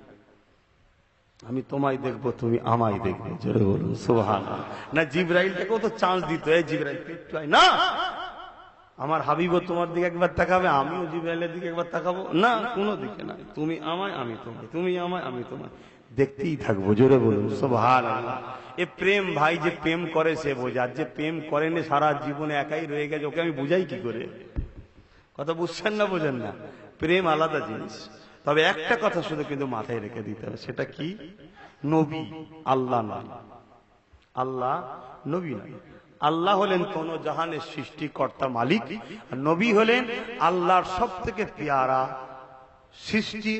আমি তোমায় দেখবো, তুমি আমায় দেখবে। জোরে বলুন সুবহানাল্লাহ। না জিবরাইলটাকেও তো চান্স দিত, এই জিবরাইল না, আমার হাবিবও তোমার দিকে একবার তাকাবে, আমিও জিবরাইলের দিকে একবার তাকাবো না, কোনো দিকে না, তুমি আমায় আমি তোমায়, তুমি আমায় আমি তোমায় দেখতেই থাকবো। জোরে বলুন সুবহানাল্লাহ। এ প্রেম ভাই, যে প্রেম করে সে বোঝে, আর যে প্রেম করেনি সারা জীবনে একাই রয়ে গেছে, ওকে আমি বুঝাই কি করে? কথা বুঝছেন না, বোঝেন না? প্রেম আলাদা জিনিস। তবে একটা কথা শুধু কিন্তু মাথায় রেখে দিতে হবে, সেটা কি? নবী আল্লাহ নয়, আল্লাহ নবী নয়। আল্লাহ হলেন কোন জাহানের সৃষ্টিকর্তা মালিক, আর নবী হলেন আল্লাহর সব থেকে পেয়ারা সৃষ্টি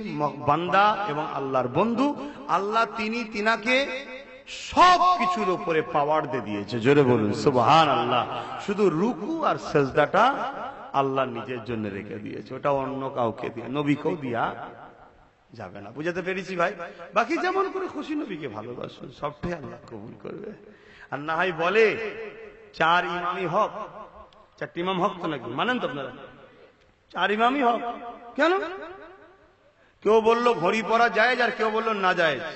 বান্দা এবং আল্লাহর বন্ধু। আল্লাহ তিনাকে সব কিছুর উপরে পাওয়ার দিয়ে দিয়েছে। জোরে বলুন সুবহানাল্লাহ। শুধু রুকু আর সেজদাটা আল্লাহ নিজের জন্য রেখে দিয়েছে, ওটা অন্য কাউকে দিয়ে, নবীকেও দিয়া যাবে না। বুঝাতে পেরেছি ভাই? বাকি যেমন করে খুশি নবীকে ভালোবাসুন, সবটাই আল্লাহ কবুল করবে। আর না হয় বলে 4 ইমামই হক, 4টি ইমাম হক তো নাকি মানেন তো আপনারা? 4 ইমামই হক কেন? কেউ বললো ঘড়ি পরা জায়েজ, আর কেউ বললো না জায়েজ,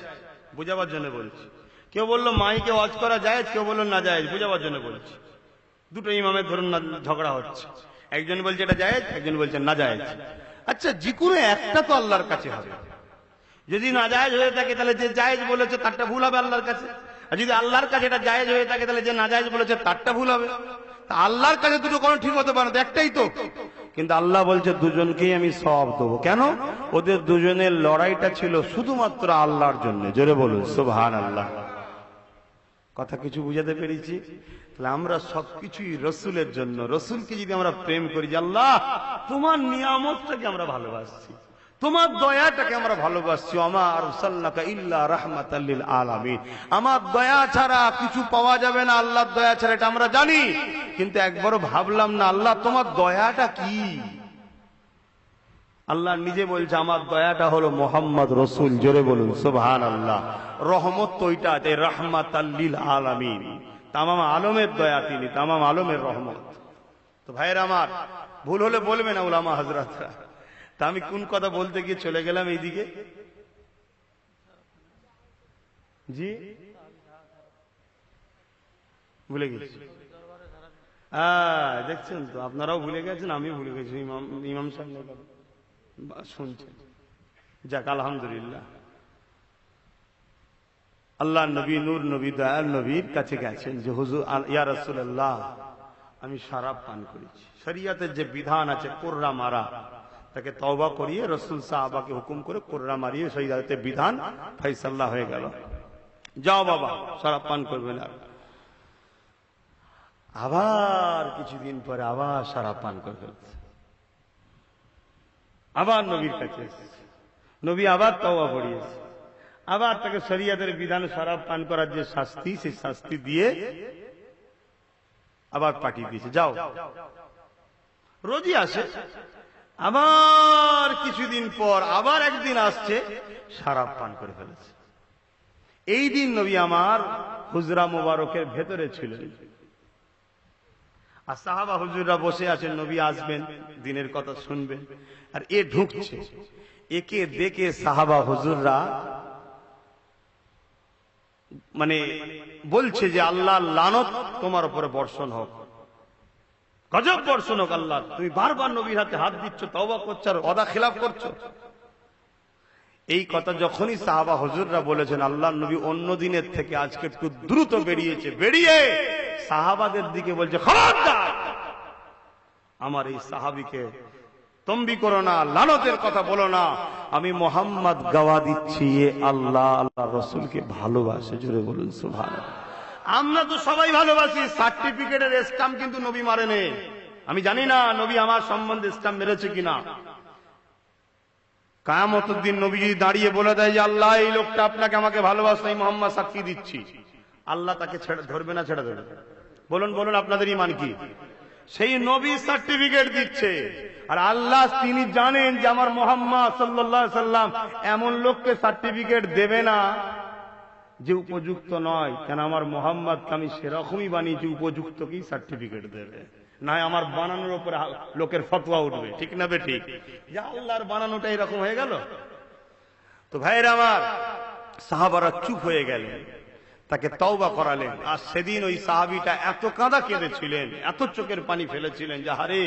বুঝাবার জন্য বলছি। কেউ বললো মাইকে ওয়াজ করা জায়েজ, কেউ বললো না জায়েজ, বুঝাবার জন্য বলছি। দুটো ইমামের ধরুন না ঝগড়া হচ্ছে, একজন বলছে এটা জায়েজ, একজন বলছে না জায়েজ। আচ্ছা, যে কোনো একটা তো আল্লাহর কাছে হবে। যদি না জায়েজ হয়ে থাকে তাহলে যে জায়েজ বলেছে তারটা ভুল হবে আল্লাহর কাছে, আর যদি আল্লাহর কাছে এটা জায়েজ হয়ে থাকে তাহলে যে না জায়েজ বলেছে তারটা ভুল হবে। তা আল্লাহর কাছে দুটো কোনো ঠিক হতে পারে না, একটাই তো। কিন্তু আল্লাহ বলছে দুজনকেই আমি সওয়াব দেবো। কেন? ওদের দুজনের লড়াইটা ছিল শুধুমাত্র আল্লাহর জন্য। জোরে বলুন সুবহানাল্লাহ। কথা কিছু বুঝাতে পেরেছি? তাহলে আমরা সবকিছুই রসুলের জন্য। রসুলকে যদি আমরা প্রেম করি, যে আল্লাহ তোমার নিয়ামতটাকে আমরা ভালোবাসছি, তোমার দয়াটাকে আমরা ভালোবাসছি, আমা আরসালনাকা ইল্লা রাহমাতাল লিল আলামিন, আমার দয়া ছাড়া কিছু পাওয়া যাবে না, আল্লাহর দয়া ছাড়া, এটা আমরা জানি। কিন্তু একবারও ভাবলাম না আল্লাহ তোমার দয়াটা কি? আল্লাহ নিজে বলছে আমার দয়াটা হলো মোহাম্মদ রসুল। জোরে বলুন সুবহানাল্লাহ। রহমত তো ওইটা, রাহমাতাল লিল আলামিন, তামাম আলমের দয়া তিনি, তামাম আলমের রহমত। তো ভাইয়েরা আমার, ভুল হলে বলবে না উলামা হযরতরা। তা আমি কোন কথা বলতে গিয়ে চলে গেলাম এইদিকে? জি ভুলে গেছি। দেখছেন তো, আপনারাও ভুলে গেছেন, আমিও ভুলে গেছি। ইমাম সাহেব শুনছেন, যাক আলহামদুলিল্লাহ। আল্লাহ নবী, নূর নবী, দয়াল নবীর কাছে গেছেন যে হুজুর ইয়া রাসূলুল্লাহ, আমি শরাব পান করেছি। শরীয়তের যে বিধান আছে কোররা মারা, তাকে তওবা করিয়ে রাসূল সাহাবাকে হুকুম করে কোররা মারিয়ে শরীয়তের বিধান ফয়সালা হয়ে গেল, যাও বাবা শরাব পান করবে না। আবার কিছুদিন পরে আবার শরাব পান করে ফেলছে, আবার নবীর কাছে এসেছে, নবী আবার তওবা করিয়েছে, আবার তাকে শরীয়তের বিধান শরাব পান করার যে শাস্তি, সেই শাস্তি দিয়ে আবার পাঠিয়ে দিয়েছে, যাও। রোজই আসে, আবার কিছুদিন পর আবার একদিন আসছে, শরাব পান করে ফেলেছে। এই দিন নবী আমার হুজরা মোবারকের ভেতরে ছিলেন, আর সাহাবা হুজুররা বসে আছেন, নবী আসবেন, দিনের কথা শুনবেন, আর এ ঢুকছে। একে দেখে সাহাবা হুজুররা মানে বলছে যে আল্লাহ লানত তোমার উপরে বর্ষণ হোক, গজব বর্ষণ হোক আল্লাহ, তুমি বারবার নবীর হাতে হাত দিচ্ছ, তওবা করছো আর ওয়াদা খিলাফ করছো। এই কথা যখনই সাহাবা হুজুররা বলেছেন, আল্লাহ নবী অন্য দিনের থেকে আজকে একটু দ্রুত বেরিয়েছে, বেরিয়ে সাহাবাদের দিকে বলছে, খবরদার আমার এই সাহাবীকে তম্বি করো না, লানতের কথা বলো না, আমি মোহাম্মদ গাওয়া দিচ্ছি এ আল্লাহ আল্লাহ রসুলকে ভালোবাসে। জোরে বলুন সুবহানাল্লাহ। আমরা তো সবাই ভালোবাসি, সার্টিফিকেটের স্ট্যাম্প কিন্তু নবী মারেনি। আমি জানি না নবী আমার সম্বন্ধে স্ট্যাম্প মেরেছে কিনা। কিয়ামতের দিন নবী যদি দাঁড়িয়ে বলে দেয় যে আল্লাহ এই লোকটা আপনাকে আমাকে ভালোবাসে, আমি মোহাম্মদ সাক্ষী দিচ্ছি, আল্লাহ তাকে ছেড়ে ধরবে না ছেড়ে দেবে? বলুন বলুন, আপনাদের ঈমান কি? সেই নবী সার্টিফিকেট দিচ্ছে, আর আল্লাহ তিনি জানেন যে আমার মোহাম্মদ সাল্লাল্লাহু আলাইহি সাল্লাম এমন লোককে সার্টিফিকেট দেবে না যে উপযুক্ত নয়। কেন আমার মোহাম্মদকে আমি সেরকমই বানিয়েছি, উপযুক্তকেই সার্টিফিকেট দেবে। না আমার বানানোর উপরে লোকের ফতোয়া উঠবে, ঠিক না বেঠিক? যা আল্লাহর বানানোটা এরকম হয়ে গেল। তো ভাইরা আমার, সাহাবারা চুপ হয়ে গেলেন, তাকে তওবা করালেন। আর সেদিন ওই সাহাবীটা এত কাঁদা কেঁদেছিলেন, এত চোখের পানি ফেলেছিলেন যে হারে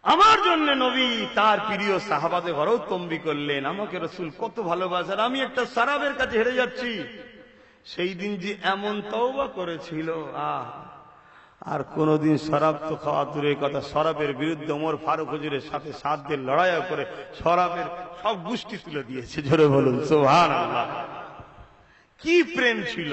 আমার জন্য নবী তার প্রিয় সাহাবাদের ঘরেও তম্বি করলেন, আমাকে রাসূল কত ভালোবাসেন, আমি একটা সারাবের কাছে হেরে যাচ্ছি। সেই দিন যে এমন তওবা করেছিল, আর কোনদিন শরাব তো খাওয়া দূরের কথা, শরাবের বিরুদ্ধে ওমর ফারুক হুজুরের সাথে 7 দিন লড়াই করে শরাবের সব গোষ্ঠী তুলে দিয়েছে। জোরে বলুন সুবহানাল্লাহ। কি প্রেম ছিল!